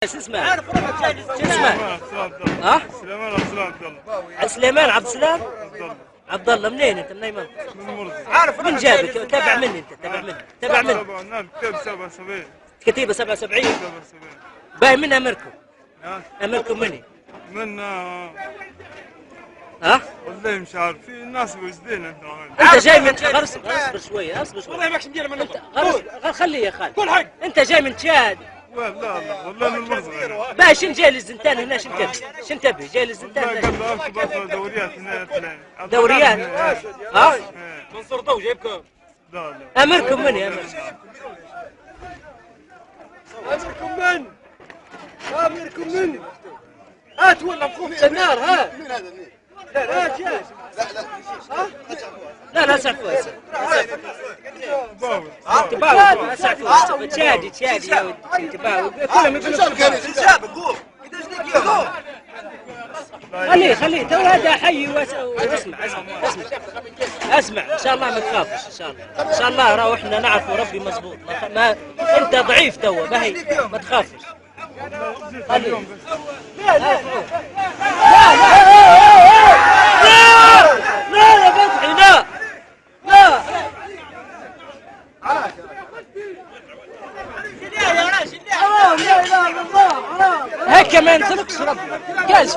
شو اسمه؟ شو اسمه؟ ها؟ سليمان عبد الله. سليمان عبد السلام؟ عبد الله. عبد الله منين انت؟ من اي منطقة؟ من مرزي. عارف من جابك؟ تابع مني انت، تابع مني، تابع مني. نعم كتاب 77. كتيبة 77؟ 77. باي من امركم؟ ها؟ امركم مني؟ من ها؟ والله مش عارف، في ناس وجدين انت جاي من اصبر شوية، اصبر شوية. والله ماكش ندير من خليه يا خالد. كل حق. انت جاي من تشاد؟ والله من مرزي. باي شن جاي للزنتان هنا؟ شن تبي؟ شن تبي؟ جاي للزنتان والله هنا؟ قبل أركب دوريات هنا. دوريات؟ ها؟ منصور ضو جايبكم. لا. امركم مني؟ امركم من؟ امركم من؟ هات ولا مخوف النار ها؟ مين هذا مين؟ لا جاي. لا سعفوا باور. تباوي سعفوا تشادي يا ودي تباوي كلهم يقولوا خليه تو هذا حي واسمع اسمع ان شاء الله ما تخافش ان شاء الله راهو احنا نعرفوا ربي مزبوط ما انت ضعيف تو باهي ما تخافش خليه لا يا فتحي لا هيك ما ينطلقش ربي قال